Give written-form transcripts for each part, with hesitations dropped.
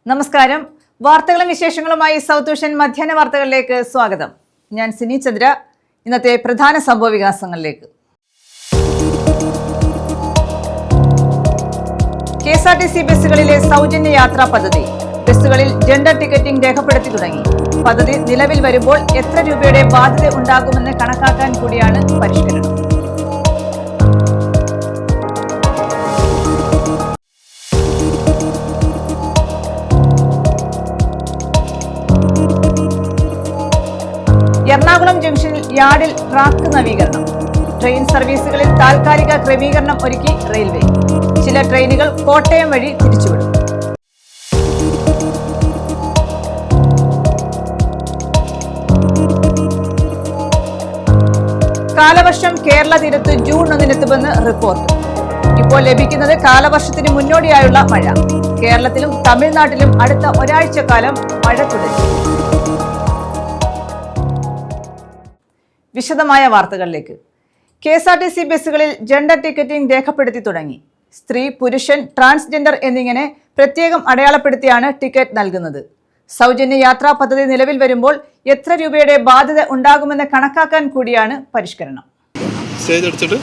നമസ്കാരം. വാർത്തകളും വിശേഷങ്ങളുമായി സൗത്ത് വിഷൻ മധ്യാഹ്ന വാർത്തകളിലേക്ക് സ്വാഗതം. ഞാൻ സിനി ചന്ദ്ര. ഇന്നത്തെ പ്രധാന സംഭവ വികാസങ്ങളിലേക്ക്. KSRTC ബസ്സുകളിലെ സൗജന്യ യാത്രാ പദ്ധതി. ബസ്സുകളിൽ ജെൻഡർ ടിക്കറ്റിംഗ് രേഖപ്പെടുത്തി തുടങ്ങി. പദ്ധതി നിലവിൽ വരുമ്പോൾ എത്ര രൂപയുടെ ബാധ്യത ഉണ്ടാകുമെന്ന് കണക്കാക്കാൻ കൂടിയാണ് പരിഷ്കരണം. എറണാകുളം ജംഗ്ഷനിൽ യാർഡിൽ ട്രാക്ക് നവീകരണം. ട്രെയിൻ സർവീസുകളിൽ താൽക്കാലിക ക്രമീകരണം ഒരുക്കി റെയിൽവേ. ചില ട്രെയിനുകൾ കോട്ടയം വഴി തിരിച്ചുവിടും. കാലവർഷം കേരള തീരത്ത് ജൂൺ 1-നെത്തുമെന്ന് റിപ്പോർട്ട്. ഇപ്പോൾ ലഭിക്കുന്നത് കാലവർഷത്തിന് മുന്നോടിയായുള്ള മഴ. കേരളത്തിലും തമിഴ്നാട്ടിലും അടുത്ത ഒരാഴ്ചക്കാലം മഴ തുടരും. വിശദമായ വാർത്തകളിലേക്ക്. KSRTC ബസ്സുകളിൽ ജെൻഡർ ടിക്കറ്റിംഗ് രേഖപ്പെടുത്തി തുടങ്ങി. സ്ത്രീ, പുരുഷൻ, ട്രാൻസ്ജെൻഡർ എന്നിങ്ങനെ പ്രത്യേകം അടയാളപ്പെടുത്തിയാണ് ടിക്കറ്റ് നൽകുന്നത്. സൗജന്യ യാത്രാ പദ്ധതി നിലവിൽ വരുമ്പോൾ എത്ര രൂപയുടെ ബാധ്യത ഉണ്ടാകുമെന്ന് കണക്കാക്കാൻ കൂടിയാണ് പരിഷ്കരണം. സ്റ്റേജ് അടിച്ചിട്ട്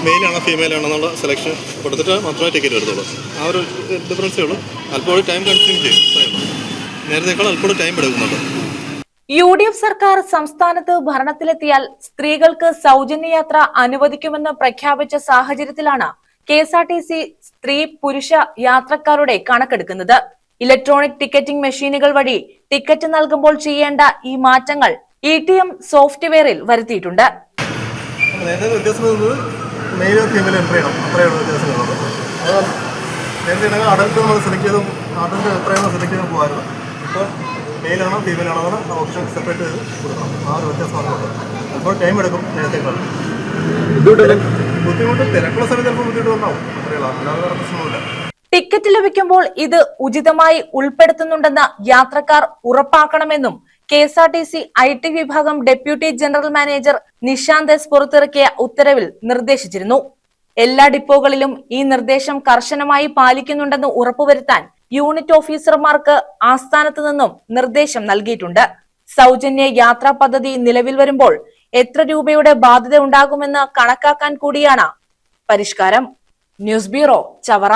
മെയിലാണോ ഫീമെയിൽ ആണോ എന്നുള്ള സെലക്ഷൻ കൊടുത്തിട്ട് മാത്രമേ ടിക്കറ്റ് എടുത്തുള്ളൂ. ആ ഒരു ഡിഫറൻസേ ഉള്ളൂ. അല്പം ടൈം കൺസ്യൂം ചെയ്യും. നേരത്തേക്കാൾ അല്പം ടൈം എടുക്കുന്നുണ്ട്. UDF സർക്കാർ സംസ്ഥാനത്ത് ഭരണത്തിലെത്തിയാൽ സ്ത്രീകൾക്ക് സൗജന്യ യാത്ര അനുവദിക്കുമെന്ന് പ്രഖ്യാപിച്ച സാഹചര്യത്തിലാണ് KSRTC സ്ത്രീ പുരുഷ യാത്രക്കാരുടെ കണക്കെടുക്കുന്നത്. ഇലക്ട്രോണിക് ടിക്കറ്റിംഗ് മെഷീനുകൾ വഴി ടിക്കറ്റ് നൽകുമ്പോൾ ചെയ്യേണ്ട ഈ മാറ്റങ്ങൾ ETM സോഫ്റ്റ്വെയറിൽ വരുത്തിയിട്ടുണ്ട്. മെയിലാണോ ഫീമെയിലാണോ എന്ന ഓപ്ഷൻ സെപ്പറേറ്റ് ചെയ്ത് കൊടുക്കണം. ആ ഒരു വ്യത്യാസമാണ്. അപ്പോൾ ടൈം എടുക്കും നേരത്തേക്കാൾ. ബുദ്ധിമുട്ട് തിരക്കുള്ള സമയത്ത് ചിലപ്പോൾ ബുദ്ധിമുട്ട് വന്നാവും. അല്ലാതെ പ്രശ്നമില്ല. ടിക്കറ്റ് ലഭിക്കുമ്പോൾ ഇത് ഉചിതമായി ഉൾപ്പെടുത്തുന്നുണ്ടെന്ന് യാത്രക്കാർ ഉറപ്പാക്കണമെന്നും KSRTC IT വിഭാഗം deputy general manager Nishant S പുറത്തിറക്കിയ ഉത്തരവിൽ നിർദ്ദേശിച്ചിരുന്നു. എല്ലാ ഡിപ്പോകളിലും ഈ നിർദ്ദേശം കർശനമായി പാലിക്കുന്നുണ്ടെന്ന് ഉറപ്പുവരുത്താൻ യൂണിറ്റ് ഓഫീസർമാർക്ക് ആസ്ഥാനത്ത് നിന്നും നിർദ്ദേശം നൽകിയിട്ടുണ്ട്. സൗജന്യ യാത്രാ പദ്ധതി നിലവിൽ വരുമ്പോൾ എത്ര രൂപയുടെ ബാധ്യത ഉണ്ടാകുമെന്ന് കണക്കാക്കാൻ കൂടിയാണ് പരിഷ്കാരം. News bureau, Chavara.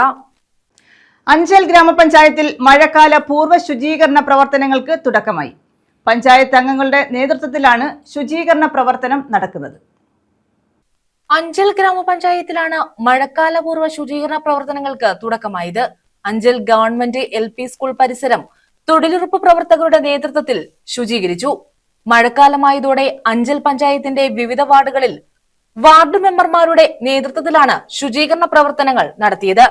അഞ്ചൽ ഗ്രാമപഞ്ചായത്തിൽ മഴക്കാല പൂർവ്വ ശുചീകരണ പ്രവർത്തനങ്ങൾക്ക് തുടക്കമായി. പഞ്ചായത്ത് അംഗങ്ങളുടെ നേതൃത്വത്തിലാണ് ശുചീകരണ പ്രവർത്തനം നടക്കുന്നത്. അഞ്ചൽ ഗ്രാമപഞ്ചായത്തിലാണ് മഴക്കാലപൂർവ്വ ശുചീകരണ പ്രവർത്തനങ്ങൾക്ക് തുടക്കമായത്. അഞ്ചൽ ഗവൺമെന്റ് LP സ്കൂൾ പരിസരം തൊഴിലുറപ്പ് പ്രവർത്തകരുടെ നേതൃത്വത്തിൽ ശുചീകരിച്ചു. മഴക്കാലമായതോടെ അഞ്ചൽ പഞ്ചായത്തിന്റെ വിവിധ വാർഡുകളിൽ വാർഡ് മെമ്പർമാരുടെ നേതൃത്വത്തിലാണ് ശുചീകരണ പ്രവർത്തനങ്ങൾ നടത്തിയത്.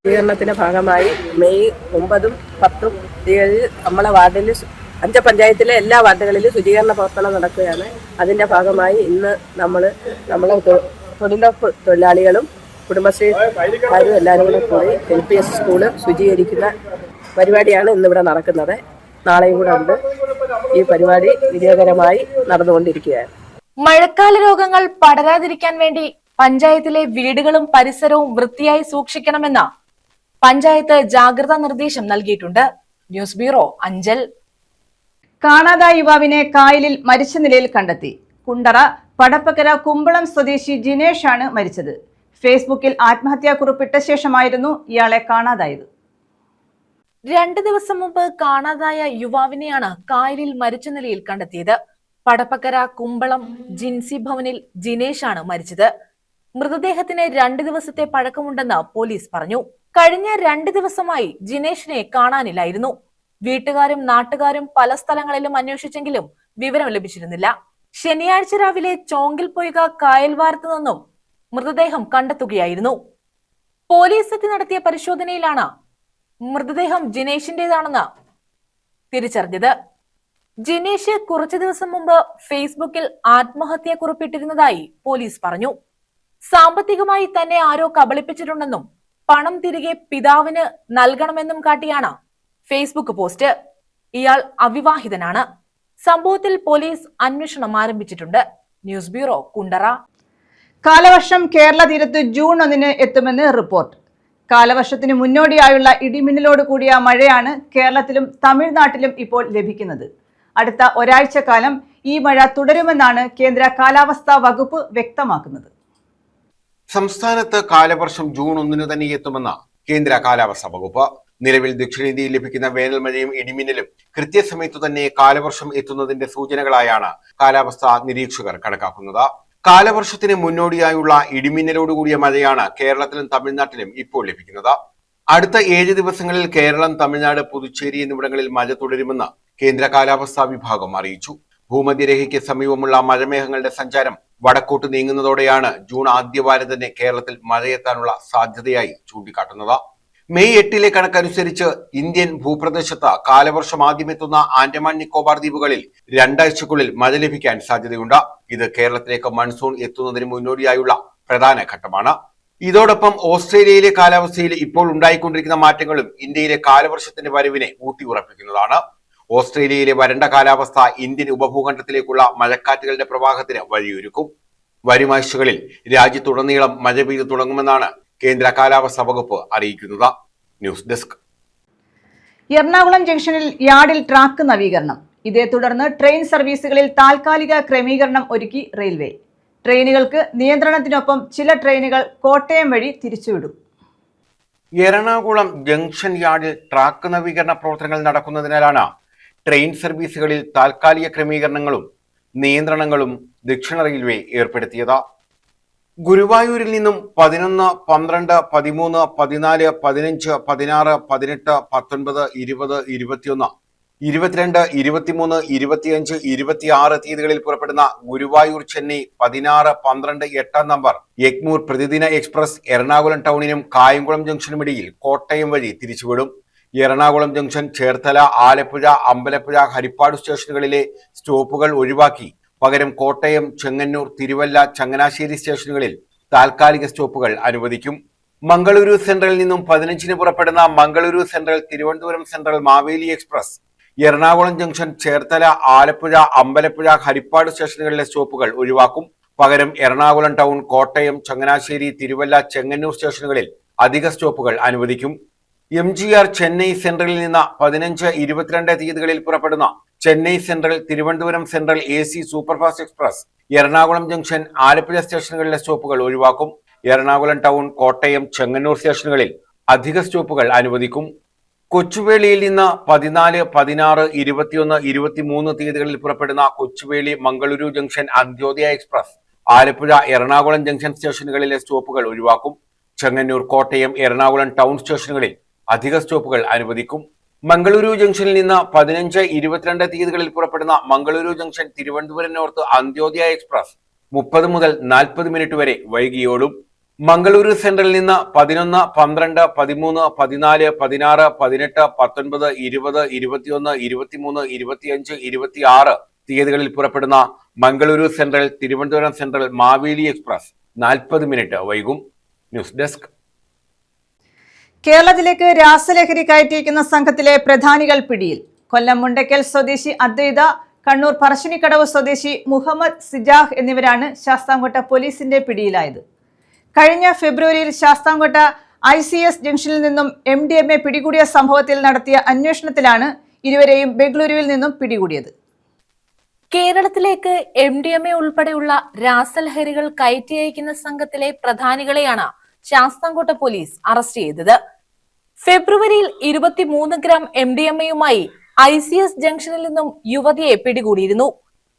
ശുചീകരണത്തിന്റെ ഭാഗമായി മെയ് 9, 10 തീയതി നമ്മളെ വാർഡിൽ അഞ്ചൽ പഞ്ചായത്തിലെ എല്ലാ വാർഡുകളിലും ശുചീകരണ പ്രവർത്തനം നടക്കുകയാണ്. അതിന്റെ ഭാഗമായി ഇന്ന് നമ്മളെ തൊഴിലുറപ്പ് തൊഴിലാളികളും കുടുംബശ്രീക്കാരും എല്ലാവരും കൂടെ കൂടി LPS സ്കൂള് ശുചീകരിക്കുന്ന പരിപാടിയാണ് ഇന്നിവിടെ നടക്കുന്നത്. നാളെയും കൂടെ ഉണ്ട്. ഈ പരിപാടി വിജയകരമായി നടന്നുകൊണ്ടിരിക്കുകയാണ്. മഴക്കാല രോഗങ്ങൾ പടരാതിരിക്കാൻ വേണ്ടി പഞ്ചായത്തിലെ വീടുകളും പരിസരവും വൃത്തിയായി സൂക്ഷിക്കണമെന്ന് പഞ്ചായത്ത് ജാഗ്രതാ നിർദ്ദേശം നൽകിയിട്ടുണ്ട്. News bureau, Anchal. കാണാതായ യുവാവിനെ കായലിൽ മരിച്ച നിലയിൽ കണ്ടെത്തി. കുണ്ടറ പടപ്പക്കര കുമ്പളം സ്വദേശി ജിനേഷ് ആണ് മരിച്ചത്. ഫേസ്ബുക്കിൽ ആത്മഹത്യാക്കുറിപ്പിട്ട ശേഷമായിരുന്നു ഇയാളെ കാണാതായത്. 2 ദിവസം മുമ്പ് കാണാതായ യുവാവിനെയാണ് കായലിൽ മരിച്ച നിലയിൽ കണ്ടെത്തിയത്. പടപ്പക്കര കുമ്പളം ജിൻസി ഭവനിൽ ജിനേഷ് ആണ് മരിച്ചത്. മൃതദേഹത്തിന് 2 ദിവസത്തെ പഴക്കമുണ്ടെന്ന് പോലീസ് പറഞ്ഞു. കഴിഞ്ഞ 2 ദിവസമായി ജിനേഷിനെ കാണാനില്ലായിരുന്നു. വീട്ടുകാരും നാട്ടുകാരും പല സ്ഥലങ്ങളിലും അന്വേഷിച്ചെങ്കിലും വിവരം ലഭിച്ചിരുന്നില്ല. ശനിയാഴ്ച രാവിലെ ചോങ്കിൽ പൊയ്ക കായൽവാരത്ത് നിന്നും മൃതദേഹം കണ്ടെത്തുകയായിരുന്നു. പോലീസ് എത്തി നടത്തിയ പരിശോധനയിലാണ് മൃതദേഹം ജിനേഷിന്റേതാണെന്ന് തിരിച്ചറിഞ്ഞത്. ജിനേഷ് കുറച്ചു ദിവസം മുമ്പ് ഫേസ്ബുക്കിൽ ആത്മഹത്യാക്കുറിപ്പിട്ടിരുന്നതായി പോലീസ് പറഞ്ഞു. സാമ്പത്തികമായി തന്നെ ആരോ കബളിപ്പിച്ചിട്ടുണ്ടെന്നും പണം തിരികെ പിതാവിന് നൽകണമെന്നും കാട്ടിയാണ് ഫേസ്ബുക്ക് പോസ്റ്റ്. ഇയാൾ അവിവാഹിതനാണ്. സംഭവത്തിൽ പോലീസ് അന്വേഷണം ആരംഭിച്ചിട്ടുണ്ട്. News bureau, Kundara. കാലവർഷം കേരള തീരത്ത് ജൂൺ 1-ന് എത്തുമെന്ന് റിപ്പോർട്ട്. കാലവർഷത്തിന് മുന്നോടിയായുള്ള ഇടിമിന്നലോട് കൂടിയ മഴയാണ് കേരളത്തിലും തമിഴ്നാട്ടിലും ഇപ്പോൾ ലഭിക്കുന്നത്. അടുത്ത ഒരാഴ്ചക്കാലം ഈ മഴ തുടരുമെന്നാണ് കേന്ദ്ര കാലാവസ്ഥാ വകുപ്പ് വ്യക്തമാക്കുന്നത്. സംസ്ഥാനത്ത് കാലവർഷം ജൂൺ 1 തന്നെ എത്തുമെന്ന് കേന്ദ്ര കാലാവസ്ഥാ വകുപ്പ്. നിലവിൽ ദക്ഷിണേന്ത്യയിൽ ലഭിക്കുന്ന വേനൽ മഴയും ഇടിമിന്നലും കൃത്യസമയത്തു തന്നെ കാലവർഷം എത്തുന്നതിന്റെ സൂചനകളായാണ് കാലാവസ്ഥാ നിരീക്ഷകർ കണക്കാക്കുന്നത്. കാലവർഷത്തിന് മുന്നോടിയായുള്ള ഇടിമിന്നലോടുകൂടിയ മഴയാണ് കേരളത്തിലും തമിഴ്നാട്ടിലും ഇപ്പോൾ ലഭിക്കുന്നത്. അടുത്ത 7 ദിവസങ്ങളിൽ കേരളം, തമിഴ്നാട്, പുതുച്ചേരി എന്നിവിടങ്ങളിൽ മഴ തുടരുമെന്ന് കേന്ദ്ര കാലാവസ്ഥാ വിഭാഗം അറിയിച്ചു. ഭൂമധ്യരേഖയ്ക്ക് സമീപമുള്ള മഴമേഘങ്ങളുടെ സഞ്ചാരം വടക്കോട്ട് നീങ്ങുന്നതോടെയാണ് ജൂൺ ആദ്യവാരം തന്നെ കേരളത്തിൽ മഴയെത്താനുള്ള സാധ്യതയായി ചൂണ്ടിക്കാട്ടുന്നത്. മെയ് 8 കണക്കനുസരിച്ച് ഇന്ത്യൻ ഭൂപ്രദേശത്ത് കാലവർഷം ആദ്യമെത്തുന്ന ആൻഡമാൻ നിക്കോബാർ ദ്വീപുകളിൽ 2 ആഴ്ചക്കുള്ളിൽ മഴ ലഭിക്കാൻ സാധ്യതയുണ്ട്. ഇത് കേരളത്തിലേക്ക് മൺസൂൺ എത്തുന്നതിന് മുന്നോടിയായുള്ള പ്രധാന ഘട്ടമാണ്. ഇതോടൊപ്പം ഓസ്ട്രേലിയയിലെ കാലാവസ്ഥയിൽ ഇപ്പോൾ ഉണ്ടായിക്കൊണ്ടിരിക്കുന്ന മാറ്റങ്ങളും ഇന്ത്യയിലെ കാലവർഷത്തിന്റെ വരവിനെ ഊട്ടിയുറപ്പിക്കുന്നതാണ്. ഓസ്ട്രേലിയയിലെ വരണ്ട കാലാവസ്ഥ ഇന്ത്യൻ ഉപഭൂഖണ്ഡത്തിലേക്കുള്ള മഴക്കാറ്റുകളുടെ പ്രവാഹത്തിന് വഴിയൊരുക്കും. വരും ആഴ്ചകളിൽ രാജ്യത്തുടനീളം മഴ പെയ്തു തുടങ്ങുമെന്നാണ് കേന്ദ്ര കാലാവസ്ഥാ വകുപ്പ് അറിയിക്കുന്നത്. News desk. എറണാകുളം ജംഗ്ഷനിൽ യാർഡിൽ ട്രാക്ക് നവീകരണം. ഇതേ തുടർന്ന് ട്രെയിൻ സർവീസുകളിൽ താൽക്കാലിക ക്രമീകരണം ഒരുക്കി റെയിൽവേ. ട്രെയിനുകൾക്ക് നിയന്ത്രണത്തിനൊപ്പം ചില ട്രെയിനുകൾ കോട്ടയം വഴി തിരിച്ചുവിടും. എറണാകുളം ജംഗ്ഷൻ യാർഡിൽ ട്രാക്ക് നവീകരണ പ്രവർത്തനങ്ങൾ നടക്കുന്നതിനാലാണ് ട്രെയിൻ സർവീസുകളിൽ താൽക്കാലിക ക്രമീകരണങ്ങളും നിയന്ത്രണങ്ങളും ദക്ഷിണ റെയിൽവേ ഏർപ്പെടുത്തിയത്. ഗുരുവായൂരിൽ നിന്നും 11, 12, 13, 14, 15, 16, 18, 19, 20, 21, 22, 23, 25, 26 തീയതികളിൽ പുറപ്പെടുന്ന ഗുരുവായൂർ ചെന്നൈ 16, 12, 8 നമ്പർ എഗ്മൂർ പ്രതിദിന എക്സ്പ്രസ് എറണാകുളം ടൗണിനും കായംകുളം ജംഗ്ഷനുമിടയിൽ കോട്ടയം വഴി തിരിച്ചുവിടും. എറണാകുളം ജംഗ്ഷൻ, ചേർത്തല, ആലപ്പുഴ, അമ്പലപ്പുഴ, ഹരിപ്പാട് സ്റ്റേഷനുകളിലെ സ്റ്റോപ്പുകൾ ഒഴിവാക്കി പകരം കോട്ടയം, ചെങ്ങന്നൂർ, തിരുവല്ല, ചങ്ങനാശ്ശേരി സ്റ്റേഷനുകളിൽ താൽക്കാലിക സ്റ്റോപ്പുകൾ അനുവദിക്കും. മംഗളൂരു സെൻട്രലിൽ നിന്നും 15 പുറപ്പെടുന്ന Mangaluru central, Thiruvananthapuram central, Maveli express Ernakulam junction, Cherthala, Alappuzha, Ambalappuzha, Haripad സ്റ്റേഷനുകളിലെ സ്റ്റോപ്പുകൾ ഒഴിവാക്കും. പകരം എറണാകുളം ടൗൺ, കോട്ടയം, ചങ്ങനാശ്ശേരി, തിരുവല്ല, ചെങ്ങന്നൂർ സ്റ്റേഷനുകളിൽ അധിക സ്റ്റോപ്പുകൾ അനുവദിക്കും. MGR ചെന്നൈ സെൻട്രലിൽ നിന്ന് 15, 22 തീയതികളിൽ പുറപ്പെടുന്ന Chennai central, Thiruvananthapuram central AC superfast express Ernakulam junction, Alappuzha സ്റ്റേഷനുകളിലെ സ്റ്റോപ്പുകൾ ഒഴിവാക്കും. എറണാകുളം ടൗൺ, കോട്ടയം, ചെങ്ങന്നൂർ സ്റ്റേഷനുകളിൽ അധിക സ്റ്റോപ്പുകൾ അനുവദിക്കും. കൊച്ചുവേളിയിൽ നിന്ന് 14, 16, 21, 23 തീയതികളിൽ പുറപ്പെടുന്ന Kochuveli, Mangaluru junction, Antyodaya express Alappuzha, Ernakulam junction സ്റ്റേഷനുകളിലെ സ്റ്റോപ്പുകൾ ഒഴിവാക്കും. ചെങ്ങന്നൂർ, കോട്ടയം, എറണാകുളം ടൗൺ സ്റ്റേഷനുകളിൽ അധിക സ്റ്റോപ്പുകൾ അനുവദിക്കും. മംഗളൂരു ജംഗ്ഷനിൽ നിന്ന് 15, 22 തീയതികളിൽ പുറപ്പെടുന്ന Mangaluru junction, Thiruvananthapuram north Antyodaya express 30 മുതൽ 40 മിനിറ്റ് വരെ വൈകിയോടും. മംഗളൂരു സെൻട്രലിൽ നിന്ന് 11, 12, 13, 14, 16, 18, 19, 20, 21, 23, 25, 26 തീയതികളിൽ പുറപ്പെടുന്ന Mangaluru central, Thiruvananthapuram central, Maveli express 40 minute വൈകും. News desk. കേരളത്തിലേക്ക് രാസലഹരി കയറ്റിയിരിക്കുന്ന സംഘത്തിലെ പ്രധാനികൾ പിടിയിൽ. കൊല്ലം മുണ്ടയ്ക്കൽ സ്വദേശി അദ്വൈത, കണ്ണൂർ പറശ്ശിനിക്കടവ് സ്വദേശി മുഹമ്മദ് സിജാഹ് എന്നിവരാണ് ശാസ്താംകോട്ട പോലീസിന്റെ പിടിയിലായത്. കഴിഞ്ഞ ഫെബ്രുവരിയിൽ ശാസ്താംകോട്ട ICS ജംഗ്ഷനിൽ നിന്നും MDMA പിടികൂടിയ സംഭവത്തിൽ നടത്തിയ അന്വേഷണത്തിലാണ് ഇരുവരെയും ബംഗളൂരുവിൽ നിന്നും പിടികൂടിയത്. കേരളത്തിലേക്ക് MDMA ഉൾപ്പെടെയുള്ള രാസലഹരികൾ കയറ്റി അയക്കുന്ന സംഘത്തിലെ പ്രധാനികളെയാണ് ശാസ്താംകോട്ട പോലീസ് അറസ്റ്റ് ചെയ്തത്. ഫെബ്രുവരിയിൽ 23 ഗ്രാം MDMAയുമായി ICS ജംഗ്ഷനിൽ നിന്നും യുവതിയെ പിടികൂടിയിരുന്നു.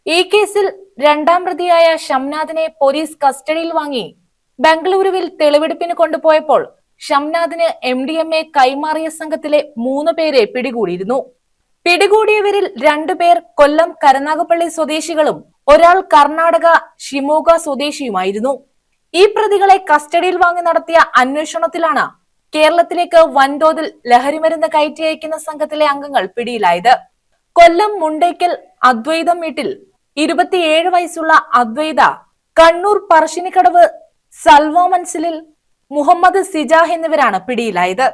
ഈ കേസിൽ 2ാം പ്രതിയായ ഷംനാദിനെ പോലീസ് കസ്റ്റഡിയിൽ വാങ്ങി ബംഗളൂരുവിൽ തെളിവെടുപ്പിന് കൊണ്ടുപോയപ്പോൾ ഷംനാദിന് MDMA കൈമാറിയ സംഘത്തിലെ 3 പേരെ പിടികൂടിയിരുന്നു. പിടികൂടിയവരിൽ 2 പേർ കൊല്ലം കരുനാഗപ്പള്ളി സ്വദേശികളും ഒരാൾ കർണാടക ഷിമോഗ സ്വദേശിയുമായിരുന്നു. ഈ പ്രതികളെ കസ്റ്റഡിയിൽ വാങ്ങി നടത്തിയ അന്വേഷണത്തിലാണ് കേരളത്തിലേക്ക് വൻതോതിൽ ലഹരിമരുന്ന് കയറ്റി അയക്കുന്ന സംഘത്തിലെ അംഗങ്ങൾ പിടിയിലായത്. കൊല്ലം മുണ്ടയ്ക്കൽ അദ്വൈതം വീട്ടിൽ 27 വയസ്സുള്ള അദ്വൈത, കണ്ണൂർ പറശ്ശിനിക്കടവ് സൽവ മൻസിലിൽ മുഹമ്മദ് സിജാഹ് എന്നിവരാണ് പിടിയിലായത്.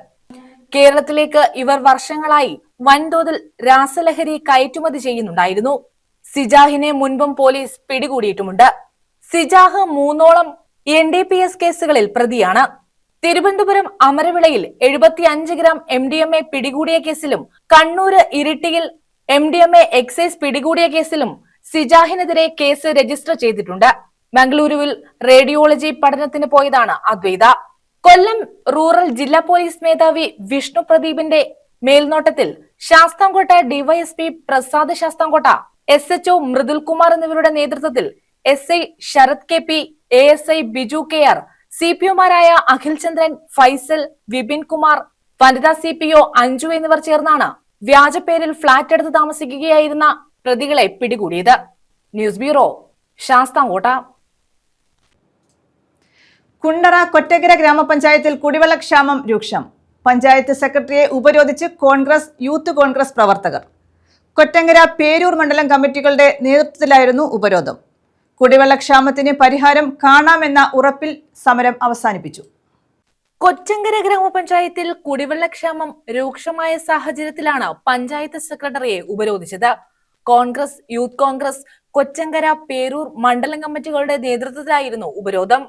കേരളത്തിലേക്ക് ഇവർ വർഷങ്ങളായി വൻതോതിൽ രാസലഹരി കയറ്റുമതി ചെയ്യുന്നുണ്ടായിരുന്നു. സിജാഹിനെ മുൻപും പോലീസ് പിടികൂടിയിട്ടുമുണ്ട്. സിജാഹ് 3ഓളം NDPS കേസുകളിൽ പ്രതിയാണ്. തിരുവനന്തപുരം അമരവിളയിൽ 75 ഗ്രാം MDMA പിടികൂടിയ കേസിലും കണ്ണൂര് ഇരിട്ടിയിൽ MDMA എക്സൈസ് പിടികൂടിയ കേസിലും സിജാഹിനെതിരെ കേസ് രജിസ്റ്റർ ചെയ്തിട്ടുണ്ട്. മംഗളൂരുവിൽ റേഡിയോളജി പഠനത്തിന് പോയതാണ് അദ്വൈത. കൊല്ലം റൂറൽ ജില്ലാ പോലീസ് മേധാവി വിഷ്ണു പ്രദീപിന്റെ മേൽനോട്ടത്തിൽ ശാസ്താംകോട്ട ഡിവൈഎസ്പി പ്രസാദ് ശാസ്താംകോട്ട, SHO മൃദുൽ കുമാർ എന്നിവരുടെ നേതൃത്വത്തിൽ SI Sarath KP, ASI Biju KR, CPOമാരായ Akhil ചന്ദ്രൻ, ഫൈസൽ, വിപിൻ കുമാർ, വനിതാ CPO അഞ്ജു എന്നിവർ ചേർന്നാണ് വ്യാജപ്പേരിൽ ഫ്ളാറ്റ് എടുത്ത് താമസിക്കുകയായിരുന്ന പ്രതികളെ പിടികൂടിയത്. News bureau, Sasthamkotta. കുണ്ടറ കൊറ്റങ്കര ഗ്രാമപഞ്ചായത്തിൽ കുടിവെള്ളക്ഷാമം രൂക്ഷം. പഞ്ചായത്ത് സെക്രട്ടറിയെ ഉപരോധിച്ച് കോൺഗ്രസ്, യൂത്ത് കോൺഗ്രസ് പ്രവർത്തകർ. കൊറ്റങ്കര, പേരൂർ മണ്ഡലം കമ്മിറ്റികളുടെ നേതൃത്വത്തിലായിരുന്നു ഉപരോധം. കുടിവെള്ളക്ഷാമത്തിന് പരിഹാരം കാണാമെന്ന ഉറപ്പിൽ സമരം അവസാനിപ്പിച്ചു. കൊറ്റങ്കര ഗ്രാമപഞ്ചായത്തിൽ കുടിവെള്ളക്ഷാമം രൂക്ഷമായ സാഹചര്യത്തിലാണ് പഞ്ചായത്ത് സെക്രട്ടറിയെ ഉപരോധിച്ചത്. കോൺഗ്രസ്, യൂത്ത് കോൺഗ്രസ്, കൊറ്റങ്കര, പേരൂർ മണ്ഡലം കമ്മിറ്റികളുടെ നേതൃത്വത്തിലായിരുന്നു ഉപരോധം.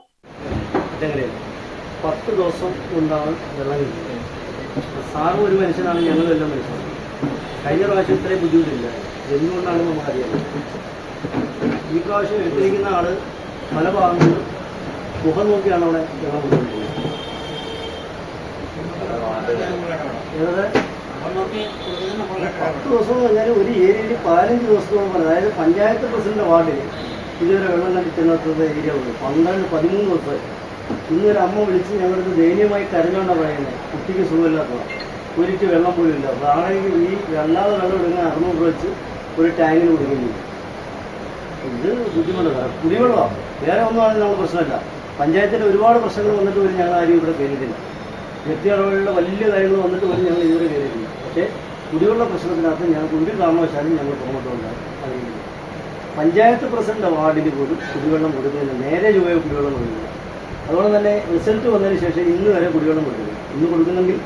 10 ദിവസം കൊണ്ടാണ് വെള്ളം കിട്ടുന്നത്. സാറും ഒരു മനുഷ്യനാണ്, ഞങ്ങളും എല്ലാം മനുഷ്യനാണ്. കഴിഞ്ഞ പ്രാവശ്യം ഇത്രയും ബുദ്ധിമുട്ടില്ല. എന്തുകൊണ്ടാണ് നമുക്കറിയാം. ഈ പ്രാവശ്യം എടുത്തിരിക്കുന്ന ആള് പല ഭാഗങ്ങളിലും മുഖം നോക്കിയാണ് അവിടെ വെള്ളം കൊണ്ടുപോകുന്നത്. ഏതായത് 10 ദിവസം എന്ന് പറഞ്ഞാൽ ഒരു ഏരിയയിൽ 15 ദിവസത്തോളം പറഞ്ഞു. അതായത് പഞ്ചായത്ത് പ്രസിഡന്റ് വാർഡിൽ ഇതുവരെ വെള്ളം കണ്ടിട്ടുന്ന ഏരിയ ഉള്ളൂ. 13 ദിവസമായി. ഇന്നൊരു അമ്മ വിളിച്ച് ഞങ്ങൾക്ക് ദയനീയമായി കരഞ്ഞോണ്ടാണ് പറയുന്നത്. കുട്ടിക്ക് സുഖമില്ലാത്തതാണ്, ഒരിട്ട് വെള്ളം പോലും ഇല്ല. അതാണെങ്കിൽ ഈ അല്ലാതെ വെള്ളം എടുക്കാൻ 600 രൂപ വെച്ച് ഒരു ടാങ്കിന് കൊടുക്കുന്നു. ഇത് ബുദ്ധിമുട്ടാണ്. കുടിവെള്ളമാണ്, വേറെ ഒന്നും ആണെങ്കിൽ നമുക്ക് പ്രശ്നമില്ല. പഞ്ചായത്തിൻ്റെ ഒരുപാട് പ്രശ്നങ്ങൾ വന്നിട്ട് പോലും ഞങ്ങൾ ആരും ഇവിടെ കയറിയിട്ടില്ല. വ്യക്തിയളവിലുള്ള വലിയ കാര്യങ്ങൾ വന്നിട്ട് പോലും ഞങ്ങൾ ഇതുവരെ കയറിയിട്ടില്ല. പക്ഷേ കുടിവെള്ള പ്രശ്നത്തിനകത്ത് ഞങ്ങൾക്ക് ഒരു കാരണവശാലും ഞങ്ങൾ പുറമോട്ട് കൊണ്ടാണ് അറിയുന്നത്. പഞ്ചായത്ത് പ്രസിഡന്റ് വാർഡിൽ പോലും കുടിവെള്ളം കൊടുക്കുന്നില്ല. നേരെ ചൊവ്വേ കുടിവെള്ളം കൊടുക്കുന്നില്ല. അതുകൊണ്ട് തന്നെ റിസൾട്ട് വന്നതിന് ശേഷം ഇന്ന് വരെ കുടിവെള്ളം കൊടുക്കുന്നില്ല. ഇന്ന് കൊടുക്കുന്നെങ്കിൽ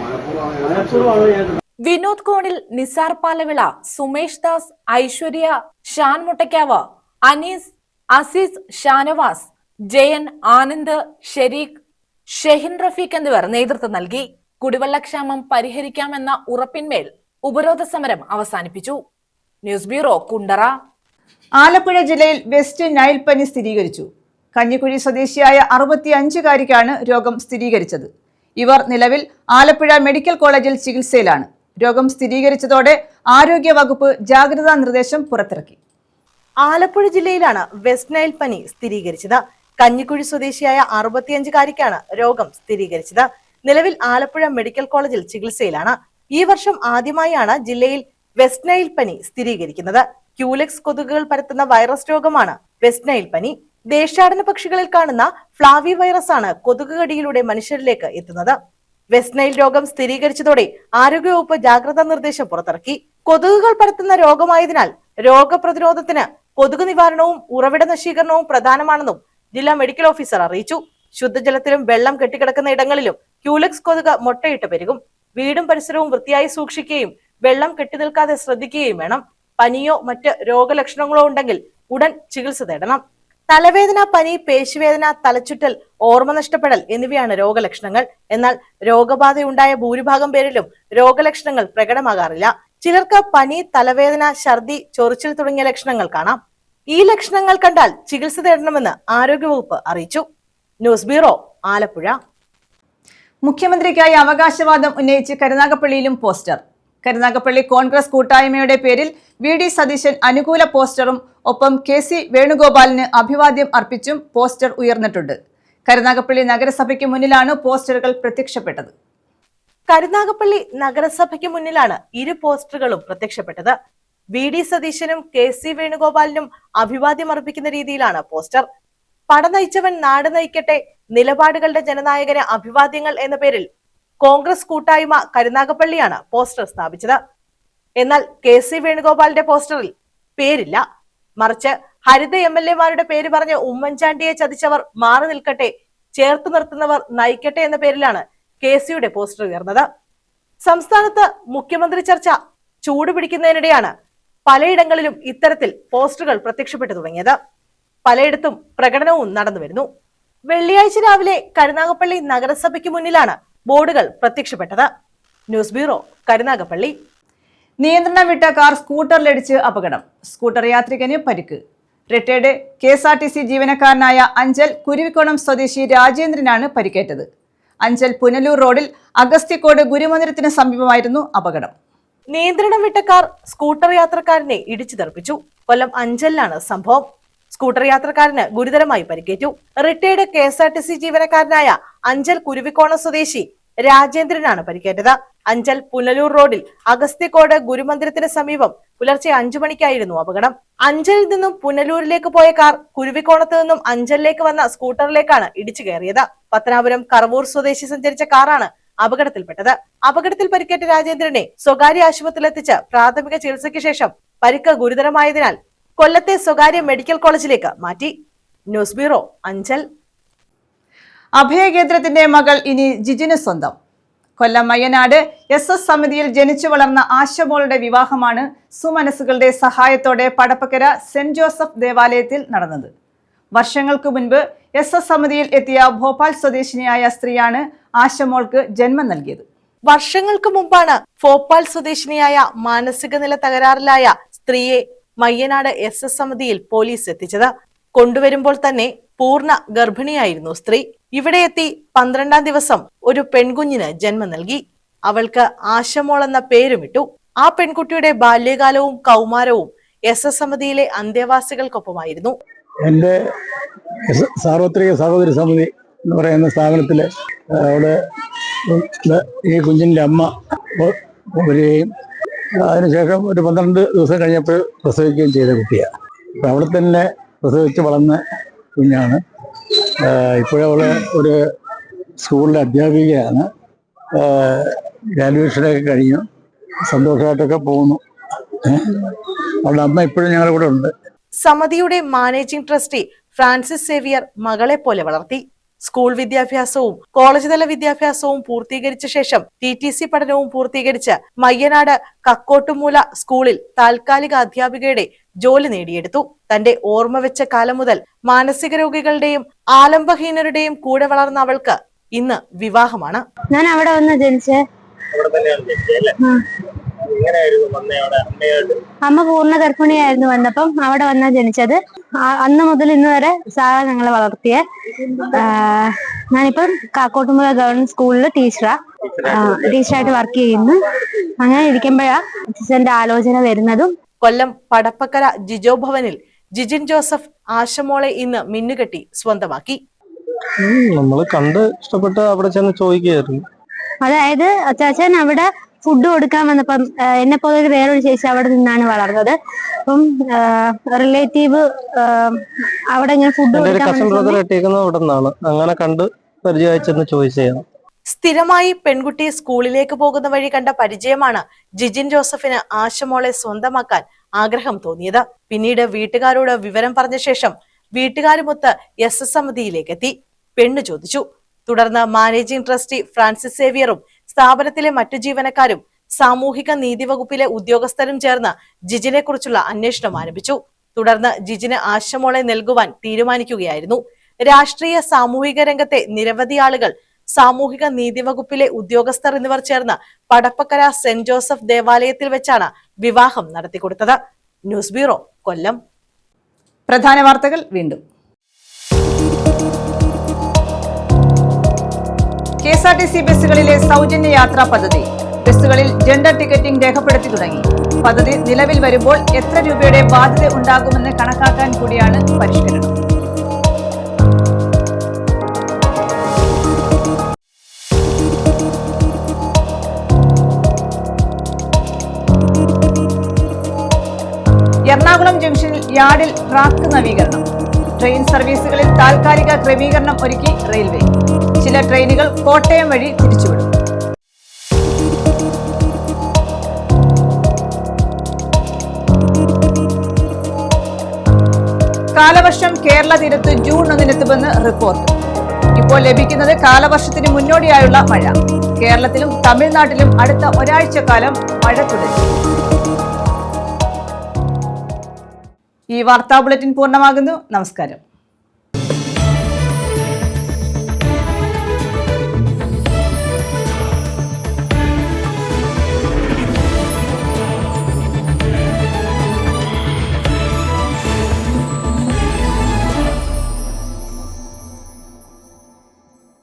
മനഃപൂർവ്വമാണ് ഞങ്ങൾക്ക്. വിനോദ് കോണിൽ, നിസാർ പാലവിള, സുമേഷ് ദാസ്, ഐശ്വര്യ, ഷാൻ മുട്ടയ്ക്കാവ്, അനീസ്, അസീസ്, ഷാനവാസ്, ജയൻ, ആനന്ദ്, ഷെരീഖ്, ഷെഹിൻ റഫീഖ് എന്നിവർ നേതൃത്വം നൽകി. കുടിവെള്ളക്ഷാമം പരിഹരിക്കാമെന്ന ഉറപ്പിന്മേൽ ഉപരോധ സമരം അവസാനിപ്പിച്ചു. News bureau, Kundara. ആലപ്പുഴ ജില്ലയിൽ വെസ്റ്റ് നൈൽ പനി സ്ഥിരീകരിച്ചു. കഞ്ഞിക്കുഴി സ്വദേശിയായ 65-കാരിക്കാണ് രോഗം സ്ഥിരീകരിച്ചത്. ഇവർ നിലവിൽ ആലപ്പുഴ മെഡിക്കൽ കോളേജിൽ ചികിത്സയിലാണ്. രോഗം സ്ഥിരീകരിച്ചതോടെ ആരോഗ്യ വകുപ്പ് ജാഗ്രതാ നിർദ്ദേശം പുറത്തിറക്കി. ആലപ്പുഴ ജില്ലയിലാണ് വെസ്റ്റ് നൈൽ പനി സ്ഥിരീകരിച്ചത്. കഞ്ഞിക്കുഴി സ്വദേശിയായ 65-കാരിക്കാണ് രോഗം സ്ഥിരീകരിച്ചത്. നിലവിൽ ആലപ്പുഴ മെഡിക്കൽ കോളേജിൽ ചികിത്സയിലാണ്. ഈ വർഷം ആദ്യമായാണ് ജില്ലയിൽ വെസ്റ്റ് നൈൽ പനി സ്ഥിരീകരിക്കുന്നത്. ക്യൂലെക്സ് കൊതുകുകൾ പരത്തുന്ന വൈറസ് രോഗമാണ് വെസ്റ്റ് നൈൽ പനി. ദേശാടന പക്ഷികളിൽ കാണുന്ന ഫ്ലാവി വൈറസ് ആണ് കൊതുകുകടിയിലൂടെ മനുഷ്യരിലേക്ക് എത്തുന്നത്. വെസ്റ്റ് നൈൽ രോഗം സ്ഥിരീകരിച്ചതോടെ ആരോഗ്യവകുപ്പ് ജാഗ്രതാ നിർദ്ദേശം പുറത്തിറക്കി. കൊതുകുകൾ പരത്തുന്ന രോഗമായതിനാൽ രോഗപ്രതിരോധത്തിന് കൊതുക് നിവാരണവും ഉറവിട നശീകരണവും പ്രധാനമാണെന്നും ജില്ലാ മെഡിക്കൽ ഓഫീസർ അറിയിച്ചു. ശുദ്ധജലത്തിലും വെള്ളം കെട്ടിക്കിടക്കുന്ന ഇടങ്ങളിലും ക്യൂലെക്സ് കൊതുക് മുട്ടയിട്ട് പെരുകും. വീടും പരിസരവും വൃത്തിയായി സൂക്ഷിക്കുകയും വെള്ളം കെട്ടിനിൽക്കാതെ ശ്രദ്ധിക്കുകയും വേണം. പനിയോ മറ്റ് രോഗലക്ഷണങ്ങളോ ഉണ്ടെങ്കിൽ ഉടൻ ചികിത്സ തേടണം. തലവേദന, പനി, പേശിവേദന, തലചുറ്റൽ, ഓർമ്മ നഷ്ടപ്പെടൽ എന്നിവയാണ് രോഗലക്ഷണങ്ങൾ. എന്നാൽ രോഗബാധയുണ്ടായ ഭൂരിഭാഗം പേരിലും രോഗലക്ഷണങ്ങൾ പ്രകടമാകാറില്ല. ചിലർക്ക് പനി, തലവേദന, ഛർദി, ചൊറിച്ചിൽ തുടങ്ങിയ ലക്ഷണങ്ങൾ കാണാം. ഈ ലക്ഷണങ്ങൾ കണ്ടാൽ ചികിത്സ തേടണമെന്ന് ആരോഗ്യവകുപ്പ് അറിയിച്ചു. News bureau, Alappuzha. മുഖ്യമന്ത്രിക്കായി അവകാശവാദം ഉന്നയിച്ച് കരുനാഗപ്പള്ളിയിലും പോസ്റ്റർ. കരുനാഗപ്പള്ളി കോൺഗ്രസ് കൂട്ടായ്മയുടെ പേരിൽ VD സതീശൻ അനുകൂല പോസ്റ്ററും ഒപ്പം KC വേണുഗോപാലിന് അഭിവാദ്യം അർപ്പിച്ചും പോസ്റ്റർ ഉയർന്നിട്ടുണ്ട്. കരുനാഗപ്പള്ളി നഗരസഭയ്ക്ക് മുന്നിലാണ് പോസ്റ്ററുകൾ പ്രത്യക്ഷപ്പെട്ടത്. കരുനാഗപ്പള്ളി നഗരസഭയ്ക്ക് മുന്നിലാണ് ഇരു പോസ്റ്ററുകളും പ്രത്യക്ഷപ്പെട്ടത്. VD സതീശനും KC വേണുഗോപാലിനും അഭിവാദ്യം അർപ്പിക്കുന്ന രീതിയിലാണ് പോസ്റ്റർ. പട നയിച്ചവൻ നാട് നയിക്കട്ടെ, നിലപാടുകളുടെ ജനനായകന് അഭിവാദ്യങ്ങൾ എന്ന പേരിൽ കോൺഗ്രസ് കൂട്ടായ്മ കരുനാഗപ്പള്ളിയാണ് പോസ്റ്റർ സ്ഥാപിച്ചത്. എന്നാൽ KC വേണുഗോപാലിന്റെ പോസ്റ്ററിൽ പേരില്ല. മറിച്ച് ഹരിത MLA-മാരുടെ പേര് പറഞ്ഞ് ഉമ്മൻചാണ്ടിയെ ചതിച്ചവർ മാറി നിൽക്കട്ടെ, ചേർത്തു നിർത്തുന്നവർ നയിക്കട്ടെ എന്ന പേരിലാണ് KCയുടെ പോസ്റ്റർ ഉയർന്നത്. സംസ്ഥാനത്ത് മുഖ്യമന്ത്രി ചർച്ച ചൂടുപിടിക്കുന്നതിനിടെയാണ് പലയിടങ്ങളിലും ഇത്തരത്തിൽ പോസ്റ്ററുകൾ പ്രത്യക്ഷപ്പെട്ടു തുടങ്ങിയത്. പലയിടത്തും പ്രകടനവും നടന്നു വരുന്നു. വെള്ളിയാഴ്ച രാവിലെ കരുനാഗപ്പള്ളി നഗരസഭയ്ക്ക് മുന്നിലാണ് ബോർഡുകൾ പ്രത്യക്ഷപ്പെട്ടത്. News bureau, Karunagappally. നിയന്ത്രണം വിട്ട കാർ സ്കൂട്ടറിലിടിച്ച് അപകടം. സ്കൂട്ടർ യാത്രികന് പരിക്ക്. റിട്ടയർഡ് KSRTC ജീവനക്കാരനായ അഞ്ചൽ കുരുവിക്കോണം സ്വദേശി രാജേന്ദ്രനാണ് പരിക്കേറ്റത്. അഞ്ചൽ പുനലൂർ റോഡിൽ അഗസ്ത്യക്കോട് ഗുരുമന്ദിരത്തിന് സമീപമായിരുന്നു അപകടം. നിയന്ത്രണം വിട്ട കാർ സ്കൂട്ടർ യാത്രക്കാരനെ ഇടിച്ചു തെറിപ്പിച്ചു. കൊല്ലം അഞ്ചലിലാണ് സംഭവം. സ്കൂട്ടർ യാത്രക്കാരന് ഗുരുതരമായി പരിക്കേറ്റു. റിട്ടയർഡ് KSRTC ജീവനക്കാരനായ അഞ്ചൽ കുരുവിക്കോണം സ്വദേശി രാജേന്ദ്രനാണ് പരിക്കേറ്റത്. അഞ്ചൽ പുനലൂർ റോഡിൽ അഗസ്ത്യക്കോട് ഗുരുമന്ദിരത്തിന് സമീപം പുലർച്ചെ 5 മണിക്കായിരുന്നു അപകടം. അഞ്ചലിൽ നിന്നും പുനലൂരിലേക്ക് പോയ കാർ കുരുവിക്കോണത്ത് നിന്നും അഞ്ചലിലേക്ക് വന്ന സ്കൂട്ടറിലേക്കാണ് ഇടിച്ചു കയറിയത്. പത്തനാപുരം കറവൂർ സ്വദേശി സഞ്ചരിച്ച കാറാണ് അപകടത്തിൽപ്പെട്ടത്. അപകടത്തിൽ പരിക്കേറ്റ രാജേന്ദ്രനെ സ്വകാര്യ ആശുപത്രിയിലെത്തിച്ച് പ്രാഥമിക ചികിത്സയ്ക്ക് ശേഷം പരിക്ക് ഗുരുതരമായതിനാൽ കൊല്ലത്തെ സ്വകാര്യ മെഡിക്കൽ കോളേജിലേക്ക് മാറ്റി. News bureau, Anchal. അഭയകേന്ദ്രത്തിന്റെ മകൾ ഇനി ജിജിന് സ്വന്തം. കൊല്ലം മയ്യനാട് SS സമിതിയിൽ ജനിച്ചു വളർന്ന ആശമോളുടെ വിവാഹമാണ് സുമനസുകളുടെ സഹായത്തോടെ പടപ്പക്കര സെന്റ് ജോസഫ് ദേവാലയത്തിൽ നടന്നത്. വർഷങ്ങൾക്ക് മുൻപ് SS സമിതിയിൽ എത്തിയ ഭോപ്പാൽ സ്വദേശിനിയായ സ്ത്രീയാണ് ആശമോൾക്ക് ജന്മം നൽകിയത്. വർഷങ്ങൾക്ക് മുമ്പാണ് ഭോപ്പാൽ സ്വദേശിനിയായ മാനസിക നില തകരാറിലായ സ്ത്രീയെ മയ്യനാട് SS സമിതിയിൽ പോലീസ് എത്തിച്ചത്. കൊണ്ടുവരുമ്പോൾ തന്നെ പൂർണ്ണ ഗർഭിണിയായിരുന്നു സ്ത്രീ. ഇവിടെ എത്തി 12-ാം ദിവസം ഒരു പെൺകുഞ്ഞിന് ജന്മം നൽകി. അവൾക്ക് ആശമോൾ എന്ന പേരുമിട്ടു. ആ പെൺകുട്ടിയുടെ ബാല്യകാലവും കൗമാരവും SS സമിതിയിലെ അന്തേവാസികൾക്കൊപ്പമായിരുന്നു. എൻ്റെ സാർവത്രിക സഹോദരി സമിതി എന്ന് പറയുന്ന സ്ഥാപനത്തിൽ അവിടെ ഈ കുഞ്ഞിൻ്റെ അമ്മ വരികയും അതിനുശേഷം ഒരു 12 ദിവസം കഴിഞ്ഞപ്പോൾ പ്രസവിക്കുകയും ചെയ്ത കുട്ടിയാണ്. അപ്പം അവിടെ തന്നെ പ്രസവിച്ച് വളർന്ന കുഞ്ഞാണ്. ഇപ്പോഴവൾ ഒരു സ്കൂളിലെ അധ്യാപികയാണ്. ഗ്രാജുവേഷനൊക്കെ കഴിഞ്ഞു, സന്തോഷമായിട്ടൊക്കെ പോകുന്നു. അവളുടെ അമ്മ ഇപ്പോഴും ഞങ്ങളുടെ കൂടെ ഉണ്ട്. സമിതിയുടെ മാനേജിംഗ് ട്രസ്റ്റി ഫ്രാൻസിസ് സേവിയർ മകളെ പോലെ വളർത്തി. സ്കൂൾ വിദ്യാഭ്യാസവും കോളേജ് തല വിദ്യാഭ്യാസവും പൂർത്തീകരിച്ച ശേഷം TTC പഠനവും പൂർത്തീകരിച്ച് മയ്യനാട് കക്കോട്ടുമൂല സ്കൂളിൽ താൽക്കാലിക അധ്യാപികയുടെ ജോലി നേടിയെടുത്തു. തന്റെ ഓർമ്മ വെച്ച കാലം മുതൽ മാനസിക രോഗികളുടെയും ആലംബഹീനരുടെയും കൂടെ വളർന്ന അവൾക്ക് ഇന്ന് വിവാഹമാണ്. ഞാൻ അവിടെ വന്ന് ജനിച്ചേ. അമ്മ പൂർണ്ണ ഗർഭിണിയായിരുന്നു വന്നപ്പം അവിടെ വന്നാ ജനിച്ചത്. അന്ന് മുതൽ ഇന്ന് വരെ സാറാ ഞങ്ങളെ വളർത്തിയ. ഞാനിപ്പം കാക്കോട്ടുമുല ഗവൺമെന്റ് സ്കൂളിൽ ടീച്ചറായിട്ട് വർക്ക് ചെയ്യുന്നു. അങ്ങനെ ഇരിക്കുമ്പോഴാ അച്ഛന്റെ ആലോചന വരുന്നതും. കൊല്ലം പടപ്പക്കര ജിജോ ഭവനിൽ ജിജിൻ ജോസഫ് ആശമോളെ ഇന്ന് മിന്നുകെട്ടി സ്വന്തമാക്കി. നമ്മള് കണ്ട് ഇഷ്ടപ്പെട്ട് അവിടെ ചെന്ന് ചോദിക്കുകയായിരുന്നു. അതായത് അച്ചാച്ചൻ അവിടെ ഫുഡ് കൊടുക്കാൻ വന്നപ്പം എന്നെ പോലെ വേറൊരു ചേച്ചി അവിടെ നിന്നാണ് വളർന്നത്. അപ്പം റിലേറ്റീവ് അവിടെ ഇങ്ങനെ ഫുഡ് അങ്ങനെ കണ്ട് പരിചയച്ചെന്ന് ചോദിച്ചാണ്. സ്ഥിരമായി പെൺകുട്ടി സ്കൂളിലേക്ക് പോകുന്ന വഴി കണ്ട പരിചയമാണ് ജിജിൻ ജോസഫിന് ആശമോളെ സ്വന്തമാക്കാൻ ആഗ്രഹം തോന്നിയത്. പിന്നീട് വീട്ടുകാരോട് വിവരം പറഞ്ഞ ശേഷം വീട്ടുകാരുമൊത്ത് SS സമിതിയിലേക്ക് എത്തി. പെണ്ണു ചോദിച്ചു. തുടർന്ന് മാനേജിംഗ് ട്രസ്റ്റി ഫ്രാൻസിസ് സേവിയറും സ്ഥാപനത്തിലെ മറ്റു ജീവനക്കാരും സാമൂഹിക നീതി വകുപ്പിലെ ഉദ്യോഗസ്ഥരും ചേർന്ന് ജിജിനെ കുറിച്ചുള്ള അന്വേഷണം ആരംഭിച്ചു. തുടർന്ന് ജിജിന് ആശമോളെ നൽകുവാൻ തീരുമാനിക്കുകയായിരുന്നു. രാഷ്ട്രീയ സാമൂഹിക രംഗത്തെ നിരവധി ആളുകൾ, സാമൂഹിക നീതി വകുപ്പിലെ ഉദ്യോഗസ്ഥർ എന്നിവർ ചേർന്ന് പടപ്പക്കര സെന്റ് ജോസഫ് ദേവാലയത്തിൽ വെച്ചാണ് വിവാഹം നടത്തിക്കൊടുത്തത്. ന്യൂസ് ബ്യൂറോ, കൊല്ലം. പ്രധാന വാർത്തകൾ വീണ്ടും. KSRTC ബസ്സുകളിലെ സൗജന്യ യാത്രാ പദ്ധതി. ബസ്സുകളിൽ ജെൻഡർ ടിക്കറ്റിംഗ് രേഖപ്പെടുത്തി തുടങ്ങി. പദ്ധതി നിലവിൽ വരുമ്പോൾ എത്ര രൂപയുടെ ബാധ്യത ഉണ്ടാകുമെന്ന് കണക്കാക്കാൻ കൂടിയാണ് പരിഷ്കരണം. എറണാകുളം ജംഗ്ഷനിൽ യാർഡിൽ ട്രാക്ക് നവീകരണം. ട്രെയിൻ സർവീസുകളിൽ താൽക്കാലിക ക്രമീകരണം ഒരുക്കി റെയിൽവേ. ചില ട്രെയിനുകൾ കോട്ടയം വഴി തിരിച്ചുവിടും. കാലവർഷം കേരള തീരത്ത് ജൂൺ 1-നെത്തുമെന്ന് റിപ്പോർട്ട്. ഇപ്പോൾ ലഭിക്കുന്നത് കാലവർഷത്തിന് മുന്നോടിയായുള്ള മഴ. കേരളത്തിലും തമിഴ്നാട്ടിലും അടുത്ത ഒരാഴ്ചക്കാലം മഴ തുടരും. ഈ വാർത്താ ബുള്ളറ്റിൻ പൂർണ്ണമാകുന്നു. നമസ്കാരം.